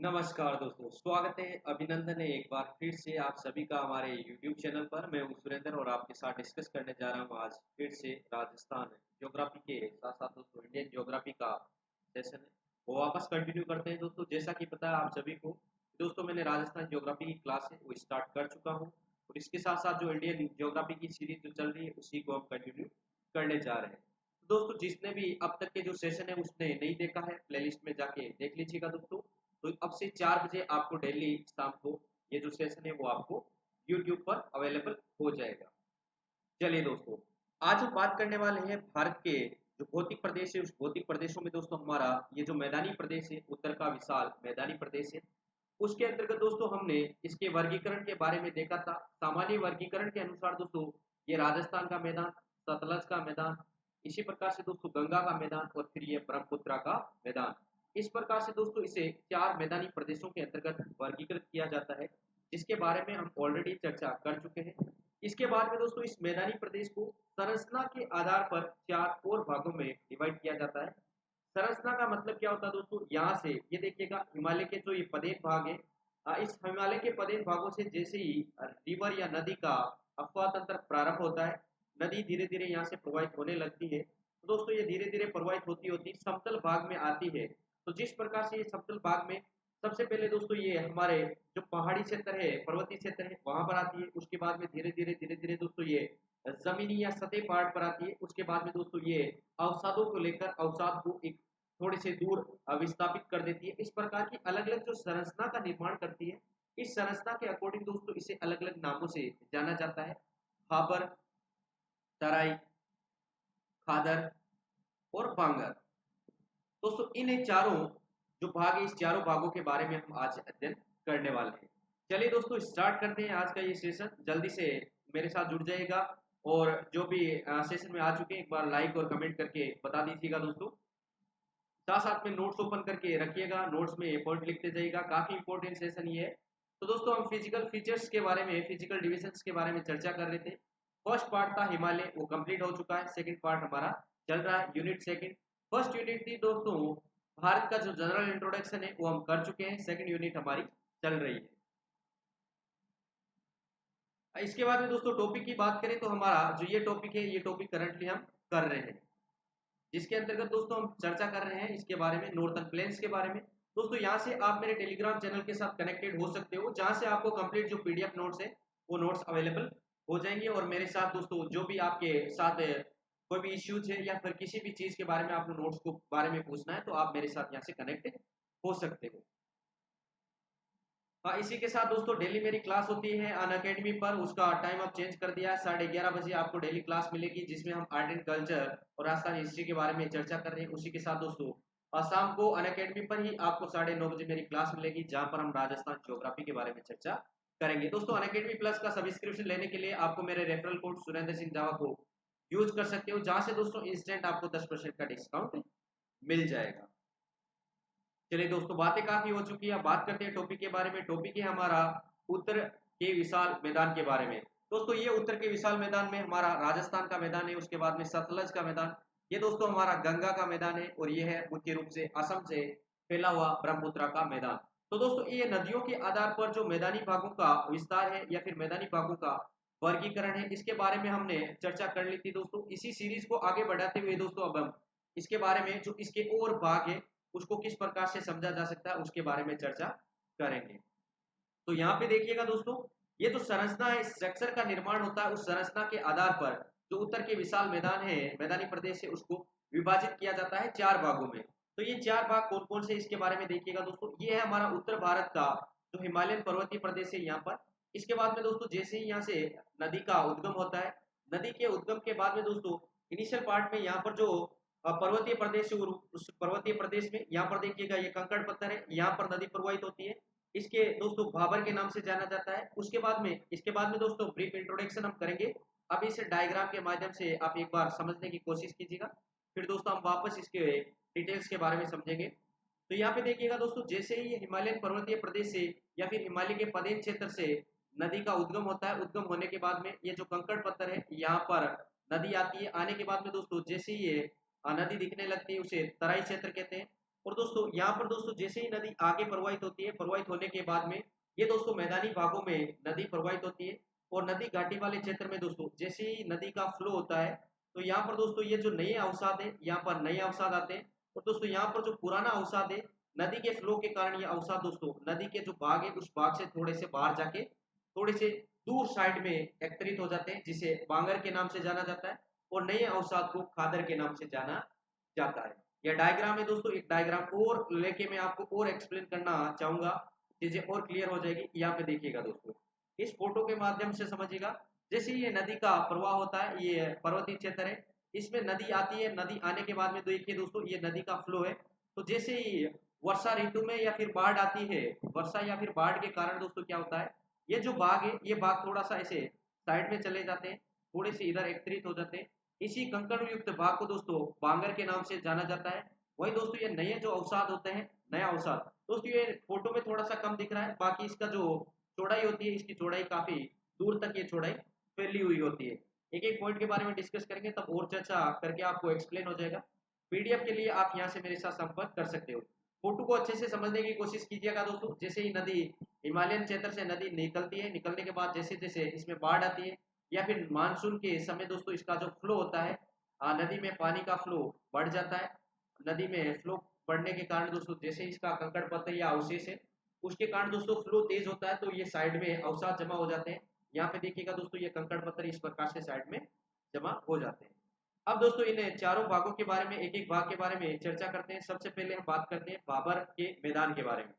नमस्कार दोस्तों, स्वागत है, अभिनंदन है एक बार फिर से आप सभी का हमारे YouTube चैनल पर। मैं हूं सुरेंद्र और आपके साथ डिस्कस करने जा रहा हूं आज फिर से राजस्थान ज्योग्राफी के साथ साथ दोस्तों इंडियन ज्योग्राफी का सेशन है वो वापस कंटिन्यू करते हैं दोस्तों। जैसा कि पता है आप सभी को दोस्तों, मैंने राजस्थान ज्योग्राफी की क्लास है वो स्टार्ट कर चुका हूँ और इसके साथ साथ जो इंडियन ज्योग्राफी की सीरीज जो चल रही है उसी को हम कंटिन्यू करने जा रहे हैं। तो दोस्तों, जिसने भी अब तक के जो सेशन है उसने नहीं देखा है, प्लेलिस्ट में जाके देख लीजिएगा दोस्तों। तो अब से 4 बजे आपको डेली शाम को ये जो सेशन है वो आपको यूट्यूब पर अवेलेबल हो जाएगा। चलिए दोस्तों, आज हम बात करने वाले हैं भारत के जो भौतिक प्रदेश है उस भौतिक प्रदेशों में दोस्तों हमारा ये जो मैदानी प्रदेश है, उत्तर का विशाल मैदानी प्रदेश है, उसके अंतर्गत दोस्तों हमने इसके वर्गीकरण के बारे में देखा था। सामान्य वर्गीकरण के अनुसार दोस्तों ये राजस्थान का मैदान, सतलज का मैदान, इसी प्रकार से दोस्तों गंगा का मैदान और फिर ये ब्रह्मपुत्र का मैदान, इस प्रकार से दोस्तों इसे 4 मैदानी प्रदेशों के अंतर्गत वर्गीकृत किया जाता है, जिसके बारे में हम ऑलरेडी चर्चा कर चुके हैं। इसके बाद में दोस्तों इस मैदानी प्रदेश को संरचना के आधार पर 4 और भागों में डिवाइड किया जाता है। संरचना का मतलब क्या होता है दोस्तों, यहाँ से ये देखिएगा हिमालय के जो ये पदेन भाग है, इस हिमालय के पदेन भागों से जैसे ही रिवर या नदी का अफवाह तंत्र प्रारंभ होता है, नदी धीरे धीरे यहाँ से प्रवाहित होने लगती है। तो दोस्तों ये धीरे धीरे प्रवाहित होती होती समतल भाग में आती है। तो जिस प्रकार से ये समतल भाग में सबसे पहले दोस्तों ये हमारे जो पहाड़ी क्षेत्र है, पर्वतीय क्षेत्र है, वहां पर आती है। उसके बाद में धीरे धीरे दोस्तों ये जमीनी या सतह पहाड़ पर आती है। उसके बाद में दोस्तों ये अवसादों को लेकर अवसाद को एक थोड़े से दूर विस्थापित कर देती है। इस प्रकार की अलग अलग जो संरचना का निर्माण करती है, इस संरचना के अकॉर्डिंग दोस्तों इसे अलग अलग नामों से जाना जाता है। भाबर, तराई, खादर और बांगर। दोस्तों इन चारों जो भाग है, इस चारों भागों के बारे में हम आज अध्ययन करने वाले हैं। चलिए दोस्तों स्टार्ट करते हैं आज का ये सेशन। जल्दी से मेरे साथ जुड़ जाइएगा और जो भी सेशन में आ चुके हैं एक बार लाइक और कमेंट करके बता दीजिएगा दोस्तों। साथ साथ में नोट्स ओपन करके रखिएगा, नोट्स में पॉइंट लिखते जाइएगा, काफी इंपॉर्टेंट सेशन ये है। तो दोस्तों हम फिजिकल फीचर्स के बारे में, फिजिकल डिविजन्स के बारे में चर्चा कर रहे थे। फर्स्ट पार्ट था हिमालय, वो कंप्लीट हो चुका है। सेकंड पार्ट हमारा चल रहा है, यूनिट सेकंड। फर्स्ट यूनिट थी दोस्तों भारत का जो जनरल इंट्रोडक्शन है वो हम कर चुके हैं। सेकंड यूनिट हमारी चल रही है। इसके बाद में दोस्तों टॉपिक की बात करें तो हमारा जो ये टॉपिक है, ये टॉपिक करंटली हम कर रहे हैं, जिसके अंतर्गत दोस्तों हम चर्चा कर रहे हैं इसके बारे में, नॉर्थर्न प्लेन्स के बारे में। दोस्तों यहाँ से आप मेरे टेलीग्राम चैनल के साथ कनेक्टेड हो सकते हो, जहां से आपको कंप्लीट जो पीडीएफ नोट्स है वो नोट्स अवेलेबल हो जाएंगे। और मेरे साथ दोस्तों जो भी आपके साथ कोई भी इश्यूज है या फिर किसी भी चीज के बारे में आपको नोट्स को बारे में पूछना है तो आप मेरे साथ यहाँ से कनेक्ट हो सकते हो। हाँ, इसी के साथ दोस्तों डेली मेरी क्लास होती है अन अकेडमी पर। उसका टाइम अब चेंज कर दिया है, 11:30 बजे आपको डेली क्लास मिलेगी, जिसमें हम आर्ट एंड कल्चर और राजस्थान हिस्ट्री के बारे में चर्चा कर रहे हैं। उसी के साथ दोस्तों शाम को अन अकेडमी पर ही आपको 9:30 बजे मेरी क्लास मिलेगी, जहां पर हम राजस्थान ज्योग्राफी के बारे में चर्चा करेंगे। दोस्तों अन अकेडमी प्लस का सब्सक्रिप्शन लेने के लिए आपको मेरे रेफरल कोड सुरेंद्र सिंह जावा को यूज कर सकते हो, जहां से दोस्तों इंस्टेंट आपको 10% का डिस्काउंट मिल जाएगा। चलिए दोस्तों, बातें काफी हो चुकी है, बात करते हैं टॉपिक के बारे में। टॉपिक है हमारा उत्तर के विशाल मैदान के बारे में। दोस्तों ये उत्तर के विशाल मैदान में हमारा राजस्थान का मैदान है, उसके बाद में सतलज का मैदान, ये दोस्तों हमारा गंगा का मैदान है, और ये है मुख्य रूप से असम से फैला हुआ ब्रह्मपुत्र का मैदान। तो दोस्तों ये नदियों के आधार पर जो मैदानी भागों का विस्तार है या फिर मैदानी भागों का वर्गीकरण है, इसके बारे में हमने चर्चा कर ली थी दोस्तों। इसी सीरीज को आगे बढ़ाते हुए दोस्तों अब हम इसके बारे में जो इसके और भाग है उसको किस प्रकार से समझा जा सकता है उसके बारे में चर्चा करेंगे। तो यहाँ पे देखिएगा दोस्तों, ये जो संरचना है, स्ट्रक्चर का निर्माण होता है, उस संरचना के आधार पर जो उत्तर के विशाल मैदान है, मैदानी प्रदेश है, उसको विभाजित किया जाता है 4 भागों में। तो ये 4 भाग कौन कौन से इसके बारे में देखिएगा दोस्तों। ये है हमारा उत्तर भारत का जो हिमालयन पर्वतीय प्रदेश है यहाँ पर। इसके बाद में दोस्तों जैसे ही यहाँ से नदी का उद्गम होता है, नदी के उद्गम के बाद में दोस्तों इनिशियल पार्ट में यहाँ पर जो पर्वतीय प्रदेश, उस पर्वतीय प्रदेश में यहाँ पर देखिएगा ये कंकड़ पत्थर है, यहाँ पर नदी प्रवाहित होती है, इसके दोस्तों भाबर के नाम से जाना जाता है। उसके बाद में, इसके बाद में दोस्तों ब्रीफ इंट्रोडक्शन हम करेंगे। अब इस डायग्राम के माध्यम से आप एक बार समझने की कोशिश कीजिएगा, फिर दोस्तों हम वापस इसके डिटेल्स के बारे में समझेंगे। तो यहाँ पे देखिएगा दोस्तों, जैसे ही हिमालयन पर्वतीय प्रदेश से या फिर हिमालय के पदेन क्षेत्र से नदी का उद्गम होता है, उद्गम होने के बाद में ये जो कंकड़ पत्थर है यहाँ पर नदी आती है। आने के बाद में दोस्तों जैसे ही ये नदी दिखने लगती है उसे तराई क्षेत्र कहते हैं। और दोस्तों यहाँ पर दोस्तों जैसे ही नदी आगे प्रवाहित होती है, प्रवाहित होने के बाद में ये दोस्तों मैदानी भागों में नदी प्रवाहित होती है, और नदी घाटी वाले क्षेत्र में दोस्तों जैसे ही नदी का फ्लो होता है, तो यहाँ पर दोस्तों ये जो नए अवसाद है, यहाँ पर नए अवसाद आते हैं। और दोस्तों यहाँ पर जो पुराना अवसाद है, नदी के फ्लो के कारण ये अवसाद दोस्तों नदी के जो भाग है उस भाग से थोड़े से बाहर जाके थोड़े से दूर साइड में एकत्रित हो जाते हैं, जिसे बांगर के नाम से जाना जाता है, और नए अवसाद को खादर के नाम से जाना जाता है। यह डायग्राम है दोस्तों, एक डायग्राम और लेके मैं आपको और एक्सप्लेन करना चाहूंगा, चीजें और क्लियर हो जाएगी। यहाँ पे देखिएगा दोस्तों, इस फोटो के माध्यम से समझिएगा। जैसे ये नदी का प्रवाह होता है, ये पर्वतीय क्षेत्र है, इसमें नदी आती है, नदी आने के बाद में देखिए दोस्तों ये नदी का फ्लो है। तो जैसे ही वर्षा ऋतु में या फिर बाढ़ आती है, वर्षा या फिर बाढ़ के कारण दोस्तों क्या होता है, ये जो बाग है ये बाग थोड़ा सा ऐसे साइड में चले जाते हैं, थोड़े से इधर एकत्रित हो जाते हैं। इसी कंकड़ युक्त भाग को दोस्तों बांगर के नाम से जाना जाता है। वही दोस्तों ये नए जो अवसाद होते हैं, नया अवसाद दोस्तों ये फोटो में थोड़ा सा कम दिख रहा है, बाकी इसका जो चौड़ाई होती है, इसकी चौड़ाई काफी दूर तक ये चौड़ाई फैली हुई होती है। एक एक पॉइंट के बारे में डिस्कस करेंगे, तब और चर्चा करके आपको एक्सप्लेन हो जाएगा। पीडीएफ के लिए आप यहाँ से मेरे साथ संपर्क कर सकते हो। फोटो को अच्छे से समझने की कोशिश कीजिएगा दोस्तों। जैसे ही नदी हिमालयन क्षेत्र से नदी निकलती है, निकलने के बाद जैसे जैसे इसमें बाढ़ आती है या फिर मानसून के समय दोस्तों इसका जो फ्लो होता है, नदी में पानी का फ्लो बढ़ जाता है। नदी में फ्लो बढ़ने के कारण दोस्तों जैसे इसका कंकड़ पत्थर या अवशेष है, उसके कारण दोस्तों फ्लो तेज होता है, तो ये साइड में अवसाद जमा हो जाते हैं। यहाँ पे देखिएगा दोस्तों ये कंकड़ पत्थर इस प्रकार से साइड में जमा हो जाते हैं। अब दोस्तों इन चारों भागों के बारे में, एक एक भाग के बारे में चर्चा करते हैं। सबसे पहले हम बात करते हैं बाबर के मैदान के बारे में।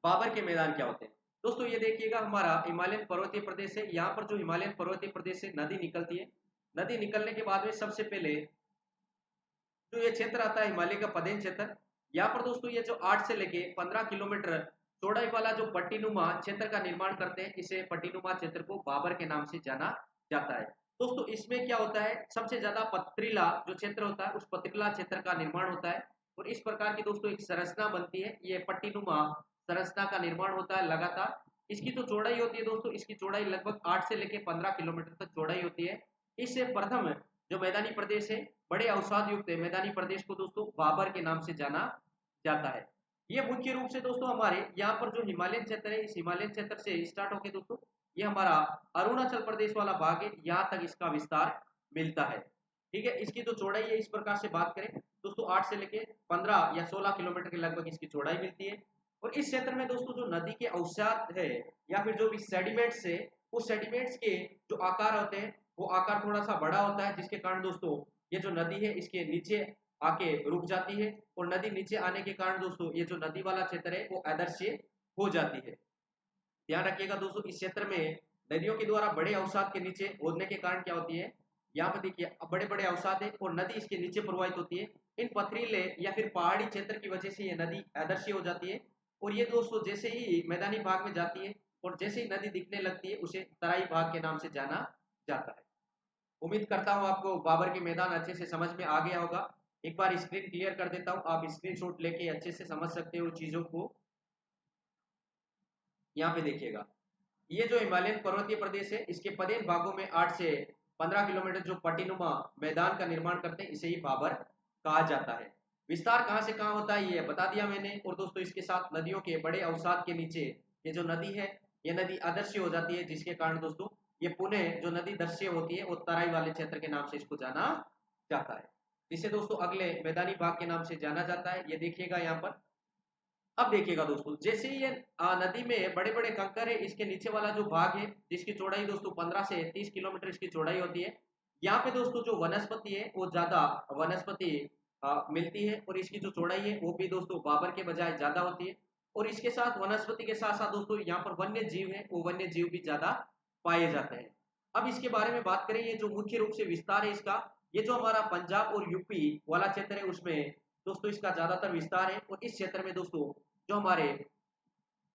बाबर के मैदान क्या होते हैं दोस्तों, ये देखिएगा हमारा हिमालयन पर्वतीय प्रदेश है। यहाँ पर जो हिमालयन पर्वतीय प्रदेश से नदी निकलती है, नदी निकलने के बाद में सबसे पहले जो ये क्षेत्र आता है हिमालय का पदेन क्षेत्र, यहाँ पर दोस्तों ये जो 8 से लेके 15 किलोमीटर चौड़ाई वाला जो पट्टीनुमा क्षेत्र का निर्माण करते हैं, इसे पट्टीनुमा क्षेत्र को बाबर के नाम से जाना जाता है। दोस्तों इसमें क्या होता है, सबसे ज्यादा पथरीला जो क्षेत्र होता है उस पथरीला क्षेत्र का निर्माण होता है, और इस प्रकार की दोस्तों एक संरचना बनती है, ये पट्टीनुमा संरचना का निर्माण होता है लगातार। इसकी जो चौड़ाई होती है दोस्तों, इसकी चौड़ाई लगभग 8 से लेके 15 किलोमीटर तक चौड़ाई होती है। इससे प्रथम जो मैदानी प्रदेश है, बड़े अवसाद युक्त मैदानी प्रदेश को दोस्तों बाबर के नाम से जाना जाता है। ये मुख्य रूप से दोस्तों हमारे यहाँ पर जो हिमालयन क्षेत्र है, इस हिमालयन क्षेत्र से स्टार्ट होकर दोस्तों ये हमारा अरुणाचल प्रदेश वाला भाग है, यहाँ तक इसका विस्तार मिलता है। ठीक है, इसकी जो चौड़ाई है इस प्रकार से बात करें दोस्तों 8 से लेके 15 या 16 किलोमीटर के लगभग इसकी चौड़ाई मिलती है। और इस क्षेत्र में दोस्तों जो नदी के अवसाद है या फिर जो भी सेडिमेंट्स है, उस सेडिमेंट्स के जो आकार होते हैं वो आकार थोड़ा सा बड़ा होता है, जिसके कारण दोस्तों ये जो नदी है इसके नीचे आके रुक जाती है, और नदी नीचे आने के कारण दोस्तों ये जो नदी वाला क्षेत्र है वो अदृश्य हो जाती है। ध्यान रखिएगा दोस्तों, इस क्षेत्र में नदियों के द्वारा बड़े अवसाद के नीचे होने के कारण क्या होती है, यहाँ पर देखिए बड़े बड़े अवसाद है और नदी इसके नीचे प्रवाहित होती है। इन पथरीले या फिर पहाड़ी क्षेत्र की वजह से ये नदी अदृश्य हो जाती है, और ये दोस्तों जैसे ही मैदानी भाग में जाती है और जैसे ही नदी दिखने लगती है उसे तराई भाग के नाम से जाना जाता है। उम्मीद करता हूँ आपको बाबर के मैदान अच्छे से समझ में आ गया होगा। एक बार स्क्रीन क्लियर कर देता हूँ, आप स्क्रीनशॉट लेके अच्छे से समझ सकते हो चीजों को। यहाँ पे देखिएगा, ये जो हिमालयन पर्वतीय प्रदेश है इसके पदेन भागों में 8 से 15 किलोमीटर जो पट्टीनुमा मैदान का निर्माण करते हैं, इसे ही बाबर कहा जाता है। विस्तार कहाँ से कहाँ होता है ये बता दिया मैंने, और दोस्तों इसके साथ नदियों के बड़े अवसाद के नीचे ये जो नदी है, ये नदी अदृश्य हो जाती है, जिसके कारण दोस्तों ये पुनः जो नदी दृश्य होती है वो तराई वाले क्षेत्र के नाम से इसको जाना जाता है, जिसे दोस्तों अगले मैदानी भाग के नाम से जाना जाता है। ये देखिएगा यहाँ पर। अब देखिएगा दोस्तों, जैसे ही ये नदी में बड़े बड़े कंकर है, इसके नीचे वाला जो भाग है जिसकी चौड़ाई दोस्तों 15 से 30 किलोमीटर इसकी चौड़ाई होती है, यहाँ पे दोस्तों जो वनस्पति है वो ज्यादा वनस्पति मिलती है, और इसकी जो चौड़ाई है वो भी दोस्तों बाबर के बजाय ज्यादा होती है। और इसके साथ वनस्पति के साथ साथ दोस्तों यहाँ पर वन्य जीव है, वो वन्य जीव भी ज्यादा पाए जाते हैं। अब इसके बारे में बात करें, ये जो मुख्य रूप से विस्तार है इसका, ये जो हमारा पंजाब और यूपी वाला क्षेत्र है उसमें दोस्तों इसका ज्यादातर विस्तार है। और इस क्षेत्र में दोस्तों जो हमारे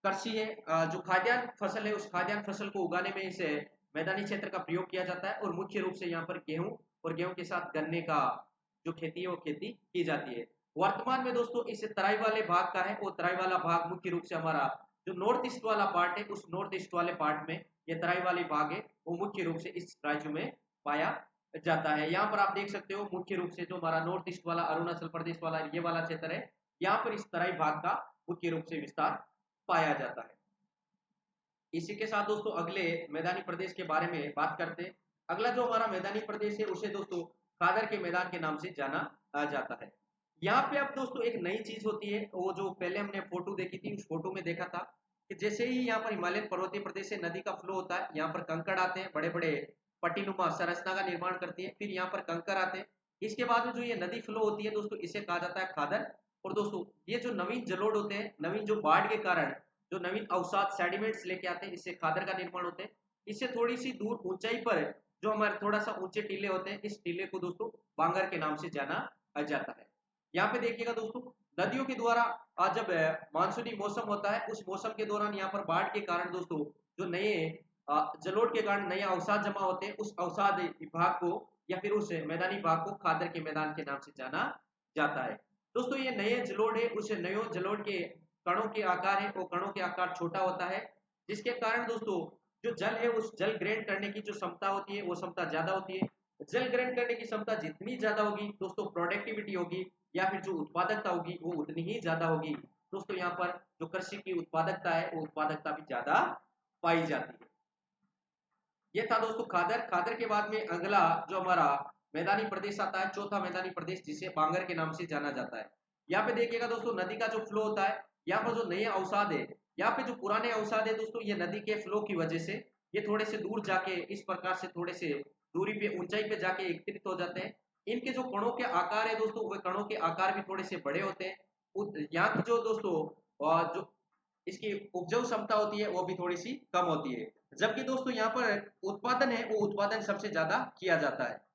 कृषि है, जो खाद्यान्न फसल है, उस खाद्यान्न फसल को उगाने में इस मैदानी क्षेत्र का प्रयोग किया जाता है, और मुख्य रूप से यहाँ पर गेहूं और गेहूं के साथ गन्ने का जो खेती है वो खेती की जाती है। वर्तमान में दोस्तों इस तराई वाले भाग का है, वो तराई वाला भाग मुख्य रूप से हमारा जो नॉर्थ ईस्ट वाला पार्ट है, उस नॉर्थ ईस्ट वाले पार्ट में ये तराई वाली भाग है वो मुख्य रूप से इस राज्य में पाया जाता है। यहाँ पर आप देख सकते हो मुख्य रूप से जो हमारा नॉर्थ ईस्ट वाला अरुणाचल प्रदेश वाला ये वाला क्षेत्र है, यहाँ पर इस तराई भाग का मुख्य रूप से विस्तार पाया जाता है। इसी के साथ दोस्तों अगले मैदानी प्रदेश के बारे में बात करते हैं। अगला जो हमारा मैदानी प्रदेश है उसे दोस्तों खादर के मैदान के नाम से जाना जाता है। यहाँ पे अब दोस्तों एक नई चीज होती है, वो जो पहले हमने फोटो देखी थी उस फोटो में देखा था कि जैसे ही यहाँ पर हिमालयन पर्वतीय प्रदेश से नदी का फ्लो होता है, यहाँ पर कंकड़ आते हैं, बड़े बड़े पट्टीनुमा संरचना का निर्माण करती है, फिर यहाँ पर कंकड़ आते हैं। इसके बाद में जो ये नदी फ्लो होती है दोस्तों, इसे कहा जाता है खादर। और दोस्तों ये जो नवीन जलोढ़ होते हैं, नवीन जो बाढ़ के कारण जो नवीन अवसाद सेडिमेंट्स लेके आते हैं, इससे खादर का निर्माण होते हैं। इससे थोड़ी सी दूर ऊंचाई पर जो हमारे थोड़ा सा ऊंचे टीले होते हैं, इस टीले को दोस्तों बांगर के नाम से जाना जाता है। यहाँ पे देखिएगा दोस्तों, नदियों के द्वारा जब मानसूनी मौसम होता है, उस मौसम के दौरान यहाँ पर बाढ़ के कारण दोस्तों जो नए जलोढ़ के कारण नए अवसाद जमा होते हैं, उस अवसाद विभाग को या फिर उस मैदानी भाग को खादर के मैदान के नाम से जाना जाता है। दोस्तों ये नए जलोढ़ है, उस नए जलोढ़ के कणों के आकार है, वो कणों के आकार छोटा होता है, जिसके कारण दोस्तों जो जल है उस जल ग्रहण करने की जो क्षमता होती है वो क्षमता ज्यादा होती है। जल ग्रहण करने की क्षमता जितनी ज्यादा होगी दोस्तों, प्रोडक्टिविटी होगी या फिर जो उत्पादकता होगी वो उतनी ही ज्यादा होगी। दोस्तों यहाँ पर जो कृषि की उत्पादकता है वो उत्पादकता भी ज्यादा पाई जाती है। ये था दोस्तों खादर। खादर के बाद में अगला जो हमारा मैदानी प्रदेश आता है, चौथा मैदानी प्रदेश, जिसे बांगर के नाम से जाना जाता है। यहाँ पे देखिएगा दोस्तों नदी का जो फ्लो होता है, यहाँ पर जो नए अवसाद है, यहाँ पे जो पुराने अवसाद है दोस्तों, ये नदी के फ्लो की वजह से ये थोड़े से दूर जाके इस प्रकार से थोड़े से दूरी पे ऊंचाई पे जाके एकत्रित हो जाते हैं। इनके जो कणों के आकार है दोस्तों, वो कणों के आकार भी थोड़े से बड़े होते हैं। यहाँ की जो दोस्तों जो इसकी उपजाऊ क्षमता होती है वो भी थोड़ी सी कम होती है। जबकि दोस्तों यहाँ पर उत्पादन है, वो उत्पादन सबसे ज्यादा किया जाता है।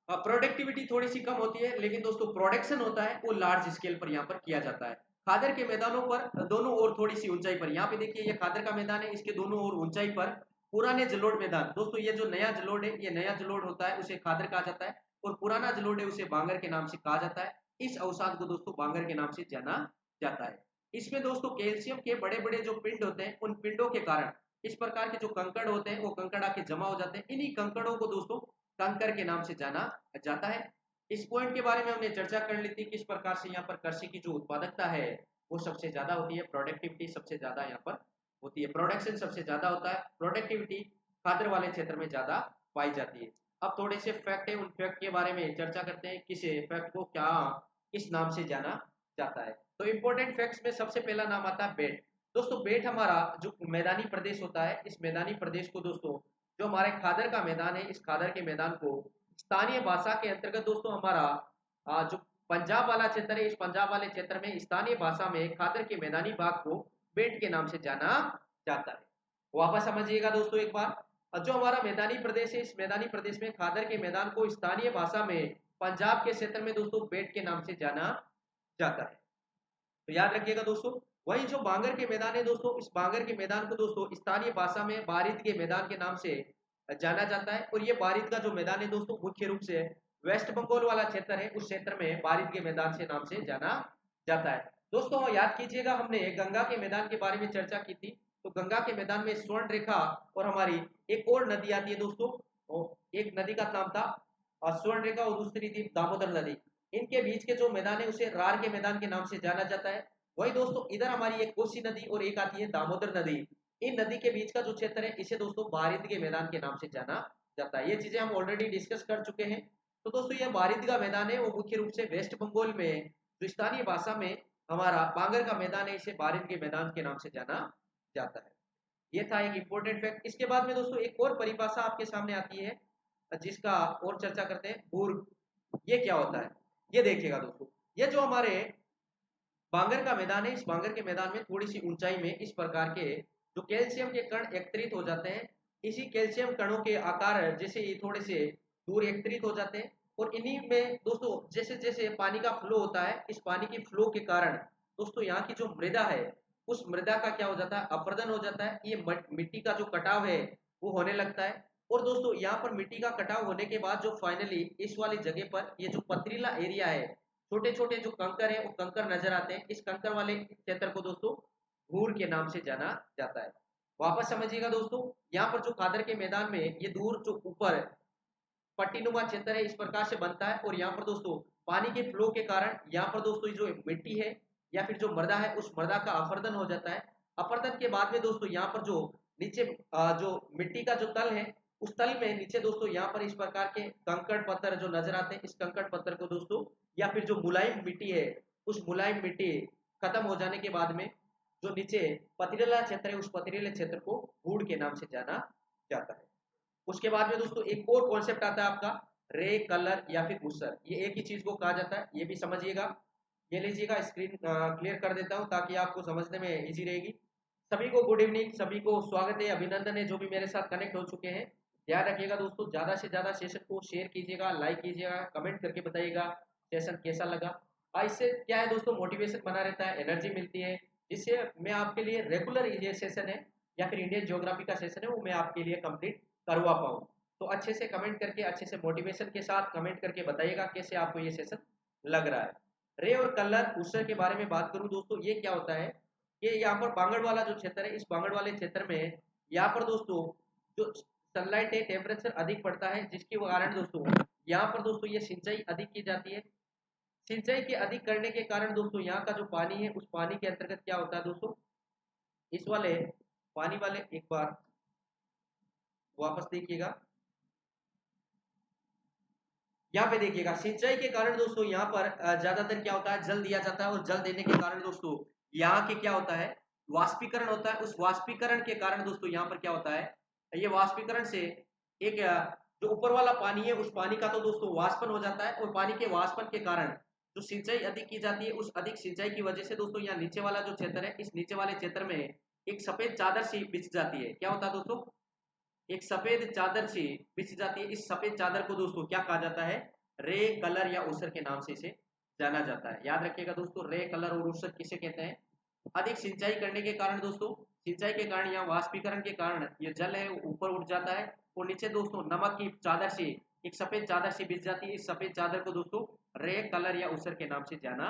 प्रोडक्टिविटी थोड़ी सी कम होती है, लेकिन दोस्तों प्रोडक्शन होता है वो लार्ज स्केल पर यहाँ पर किया जाता है। खादर के मैदानों पर दोनों ओर थोड़ी सी ऊंचाई पर, यहाँ पे देखिए ये खादर का मैदान है, इसके दोनों ओर ऊंचाई पर पुराने जलोढ़ मैदान, दोस्तों ये जो नया जलोढ़ है, ये नया जलोढ़ होता है उसे खादर कहा जाता है, और पुराना जलोढ़ है उसे बांगर के नाम से कहा जाता है। इस अवसाद को दोस्तों बांगर के नाम से जाना जाता है। इसमें दोस्तों कैल्शियम के बड़े बड़े जो पिंड होते हैं, उन पिंडों के कारण इस प्रकार के जो कंकड़ होते हैं वो कंकड़ आके जमा हो जाते हैं। इन्हीं कंकड़ों को दोस्तों कंकर के नाम से जाना जाता है। इस पॉइंट के बारे में हमने चर्चा कर ली थी, किस प्रकार से यहाँ पर कृषि की जो उत्पादकता है वो सबसे ज्यादा होती है, प्रोडक्टिविटी सबसे ज्यादा यहाँ पर होती है, प्रोडक्शन सबसे ज्यादा होता है, प्रोडक्टिविटी खादर वाले क्षेत्र में ज्यादा पाई जाती है। अब थोड़े से फैक्ट है, उन फैक्ट के बारे में चर्चा करते हैं, किस फैक्ट को क्या किस नाम से जाना जाता है। तो इंपॉर्टेंट फैक्ट्स में सबसे पहला नाम आता है बेट। दोस्तों बेट हमारा जो मैदानी प्रदेश होता है, इस मैदानी प्रदेश को दोस्तों जो हमारे खादर का मैदान है, इस खादर के मैदान को स्थानीय भाषा के अंतर्गत दोस्तों हमारा जो पंजाब वाला क्षेत्र है, इस पंजाब वाले क्षेत्र में स्थानीय भाषा में खादर के मैदानी भाग को बेट के नाम से जाना जाता है। वापस समझिएगा दोस्तों एक बार, जो हमारा मैदानी प्रदेश है, इस मैदानी प्रदेश में खादर के मैदान को स्थानीय भाषा में पंजाब के क्षेत्र में दोस्तों बेट के नाम से जाना जाता है। तो याद रखिएगा दोस्तों। वही जो बांगर के मैदान है दोस्तों, इस बांगर के मैदान को दोस्तों स्थानीय भाषा में बारिद के मैदान के नाम से जाना जाता है। और ये बारिद का जो मैदान है दोस्तों मुख्य रूप से वेस्ट बंगाल वाला क्षेत्र है, उस क्षेत्र में बारिद के मैदान से नाम से जाना जाता है। दोस्तों याद कीजिएगा हमने गंगा के मैदान के बारे में चर्चा की थी, तो गंगा के मैदान में स्वर्ण रेखा और हमारी एक और नदी आती है दोस्तों, एक नदी का नाम था स्वर्ण रेखा और दूसरी थी दामोदर नदी। इनके बीच के जो मैदान है उसे रार के मैदान के नाम से जाना जाता है। वही दोस्तों इधर हमारी एक कोसी नदी और एक आती है दामोदर नदी, इन नदी के बीच का जो क्षेत्र है इसे दोस्तों बारिद के मैदान के नाम से जाना जाता है। ये चीजें हम ऑलरेडी डिस्कस कर चुके हैं। तो दोस्तों यह बारिद का मैदान है, वो मुख्य रूप से वेस्ट बंगाल में जो स्थानीय भाषा में हमारा बांगर का मैदान है, इसे बारिद के मैदान के नाम से जाना जाता है। ये था एक इंपॉर्टेंट फैक्ट। इसके बाद में दोस्तों एक और परिभाषा आपके सामने आती है जिसका और चर्चा करते हैं, भूर्ग। ये क्या होता है ये देखिएगा दोस्तों, ये जो हमारे बांगर का मैदान है, इस बांगर के मैदान में थोड़ी सी ऊंचाई में इस प्रकार के जो कैल्शियम के कण एकत्रित हो जाते हैं, इसी कैल्शियम कणों के आकार जैसे ये थोड़े से दूर एकत्रित हो जाते हैं, और इन्हीं में दोस्तों जैसे जैसे पानी का फ्लो होता है, इस पानी की फ्लो के कारण दोस्तों यहाँ की जो मृदा है उस मृदा का क्या हो जाता है, अपरदन हो जाता है। ये मिट्टी का जो कटाव है वो होने लगता है। और दोस्तों यहाँ पर मिट्टी का कटाव होने के बाद जो फाइनली इस वाली जगह पर ये जो पथरीला एरिया है, छोटे छोटे जो कंकर है वो कंकर नजर आते हैं, इस कंकर वाले क्षेत्र को दोस्तों धूर के नाम से जाना जाता है। वापस समझिएगा दोस्तों, यहाँ पर जो खादर के मैदान में ये दूर जो ऊपर पट्टीनुमा क्षेत्र है, इस प्रकार से बनता है। और यहाँ पर दोस्तों पानी के फ्लो के कारण यहाँ पर दोस्तों जो मिट्टी है या फिर जो मृदा है उस मृदा का अपरदन हो जाता है। अपरदन के बाद में दोस्तों यहाँ पर जो नीचे जो मिट्टी का जो तल है उस तल में नीचे दोस्तों यहाँ पर इस प्रकार के कंकड़ पत्थर जो नजर आते हैं, इस कंकड़ पत्थर को दोस्तों या फिर जो मुलायम मिट्टी है उस मुलायम मिट्टी खत्म हो जाने के बाद में जो नीचे पथरीला क्षेत्र है उस पथरीले क्षेत्र को भूड के नाम से जाना जाता है। उसके बाद में दोस्तों एक और कॉन्सेप्ट आता है आपका रे, कलर या फिर ऊसर। ये एक ही चीज को कहा जाता है, ये भी समझिएगा। ये लीजिएगा, स्क्रीन क्लियर कर देता हूँ ताकि आपको समझने में इजी रहेगी। सभी को गुड इवनिंग, सभी को स्वागत है, अभिनंदन है जो भी मेरे साथ कनेक्ट हो चुके हैं। ध्यान रखिएगा दोस्तों, ज्यादा से ज्यादा सेशन को शेयर कीजिएगा, लाइक कीजिएगा, कमेंट करके बताइएगा सेशन कैसा लगा। इससे क्या है दोस्तों, मोटिवेशन बना रहता है, एनर्जी मिलती है, जिससे मैं आपके लिए रेगुलर ये सेशन है या फिर इंडियन ज्योग्राफी का सेशन है वो मैं आपके लिए कंप्लीट करवा पाऊँ। तो अच्छे से कमेंट करके, अच्छे से मोटिवेशन के साथ कमेंट करके बताइएगा कैसे आपको ये सेशन लग रहा है। रे और कलर ऊसर के बारे में बात करूं दोस्तों, ये क्या होता है कि यहाँ पर बांगड़ वाला जो क्षेत्र है, इस बांगड़ वाले क्षेत्र में यहाँ पर दोस्तों जो सनलाइट है टेम्परेचर अधिक पड़ता है, जिसके कारण दोस्तों यहाँ पर दोस्तों ये सिंचाई अधिक की जाती है। सिंचाई के अधिक करने के कारण दोस्तों यहाँ का जो पानी है उस पानी के अंतर्गत क्या होता है दोस्तों, इस वाले पानी वाले एक बार वापस देखिएगा, यहाँ पे देखिएगा सिंचाई के कारण दोस्तों यहाँ पर ज्यादातर क्या होता है, जल दिया जाता है। और जल देने के कारण दोस्तों यहाँ के क्या होता है, वाष्पीकरण होता है। उस वाष्पीकरण के कारण दोस्तों यहाँ पर क्या होता है, ये वाष्पीकरण से एक जो ऊपर वाला पानी है उस पानी का तो दोस्तों वाष्पन हो जाता है। और पानी के वाष्पन के कारण जो सिंचाई अधिक की जाती है, उस अधिक सिंचाई की वजह से दोस्तों यहाँ नीचे वाला जो क्षेत्र है, इस नीचे वाले क्षेत्र में एक सफेद चादर सी बिछ जाती है। क्या होता है दोस्तों, एक सफेद चादर सी बिछ जाती है। इस सफेद चादर को दोस्तों क्या कहा जाता है, रे, कलर या ऊसर के नाम से इसे जाना जाता है। याद रखिएगा दोस्तों, रे, कलर और ऊसर किसे कहते हैं। अधिक सिंचाई करने के कारण दोस्तों, सिंचाई के कारण या वाष्पीकरण के कारण ये जल है ऊपर उठ जाता है और नीचे दोस्तों नमक की चादर से एक सफेद चादर से बिछ जाती है। इस सफेद चादर को दोस्तों रे, कलर या ऊसर के नाम से जाना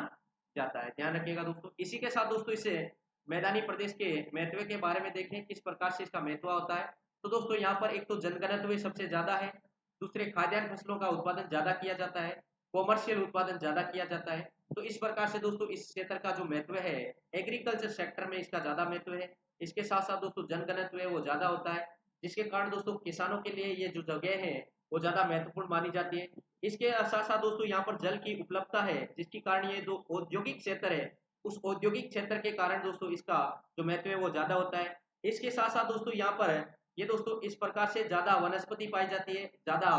जाता है। ध्यान रखिएगा दोस्तों। इसी के साथ दोस्तों इसे मैदानी प्रदेश के महत्व के बारे में देखें, किस प्रकार से इसका महत्व होता है। तो दोस्तों यहाँ पर एक तो जनघनत्व सबसे ज्यादा है, दूसरे खाद्यान्न फसलों का उत्पादन ज्यादा किया जाता है, कॉमर्शियल उत्पादन ज्यादा किया जाता है। तो इस प्रकार से दोस्तों इस क्षेत्र का जो महत्व है, एग्रीकल्चर सेक्टर में इसका ज्यादा महत्व है। इसके साथ साथ दोस्तों जनघनत्व है वो ज्यादा होता है, जिसके कारण दोस्तों किसानों के लिए ये जो जगह है वो ज्यादा महत्वपूर्ण मानी जाती है। इसके साथ साथ दोस्तों यहाँ पर जल की उपलब्धता है, जिसके कारण ये जो औद्योगिक क्षेत्र है उस औद्योगिक क्षेत्र के कारण दोस्तों इसका जो महत्व है वो ज्यादा होता है। इसके साथ साथ दोस्तों यहाँ पर ये दोस्तों इस प्रकार से ज्यादा वनस्पति पाई जाती है, ज्यादा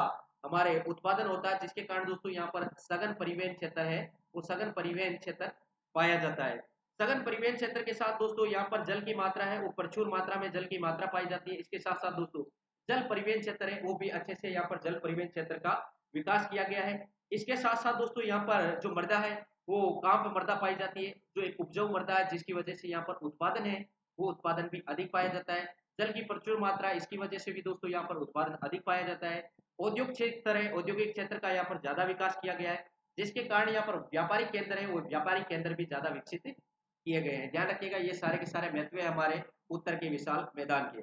हमारे उत्पादन होता है, जिसके कारण दोस्तों यहाँ पर सघन परिवहन क्षेत्र है वो सघन परिवहन क्षेत्र पाया जाता है। सघन परिवहन क्षेत्र के साथ दोस्तों यहाँ पर जल की मात्रा है वो प्रचुर मात्रा में जल की मात्रा पाई जाती है। इसके साथ साथ दोस्तों जल परिवहन क्षेत्र है वो भी अच्छे से यहाँ पर जल परिवहन क्षेत्र का विकास किया गया है। इसके साथ साथ दोस्तों यहाँ पर जो मृदा है वो कांप मृदा पाई जाती है, जो एक उपजाऊ मृदा है, जिसकी वजह से यहाँ पर उत्पादन है वो उत्पादन भी अधिक पाया जाता है। जल की प्रचुर मात्रा, इसकी वजह से भी दोस्तों यहाँ पर उत्पादन अधिक पाया जाता है। औद्योगिक क्षेत्र है, औद्योगिक क्षेत्र का यहाँ पर ज्यादा विकास किया गया है, जिसके कारण यहाँ पर व्यापारिक केंद्र है वो व्यापारिक केंद्र भी ज्यादा विकसित किए गए हैं। ध्यान रखिएगा ये सारे के सारे महत्व है हमारे उत्तर के विशाल मैदान के।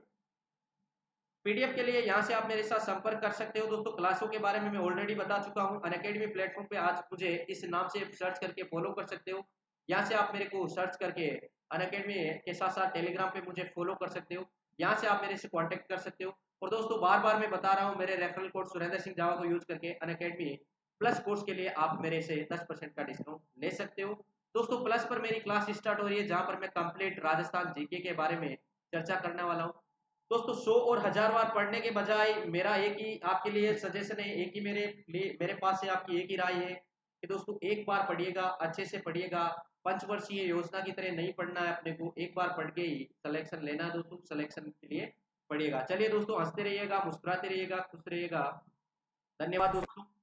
पीडीएफ के लिए यहाँ से आप मेरे साथ संपर्क कर सकते हो दोस्तों। क्लासों के बारे में मैं ऑलरेडी बता चुका हूँ। अनअकैडमी प्लेटफॉर्म पे आज मुझे इस नाम से सर्च करके फॉलो कर सकते हो। यहाँ से आप मेरे को सर्च करके अनअकैडमी के साथ साथ टेलीग्राम पे मुझे फॉलो कर सकते हो। यहाँ से आप मेरे से कॉन्टेक्ट कर सकते हो। और दोस्तों बार बार मैं बता रहा हूँ, मेरे रेफरल कोड सुरेंद्र सिंह जावा को यूज करके अनअकैडमी प्लस कोर्स के लिए आप मेरे से 10% का डिस्काउंट ले सकते हो। दोस्तों प्लस पर मेरी क्लास स्टार्ट हो रही है, जहाँ पर मैं कंप्लीट राजस्थान जीके के बारे में चर्चा करने वाला हूँ। दोस्तों 100 और 1000 बार पढ़ने के बजाय मेरा एक ही आपके लिए सजेशन है, एक ही मेरे पास से आपकी एक ही राय है कि दोस्तों एक बार पढ़िएगा, अच्छे से पढ़िएगा। पंचवर्षीय योजना की तरह नहीं पढ़ना है अपने को, एक बार पढ़ के ही सिलेक्शन लेना है दोस्तों। सिलेक्शन के लिए पढ़िएगा। चलिए दोस्तों, हंसते रहिएगा, मुस्कुराते रहिएगा, खुश रहिएगा। धन्यवाद दोस्तों।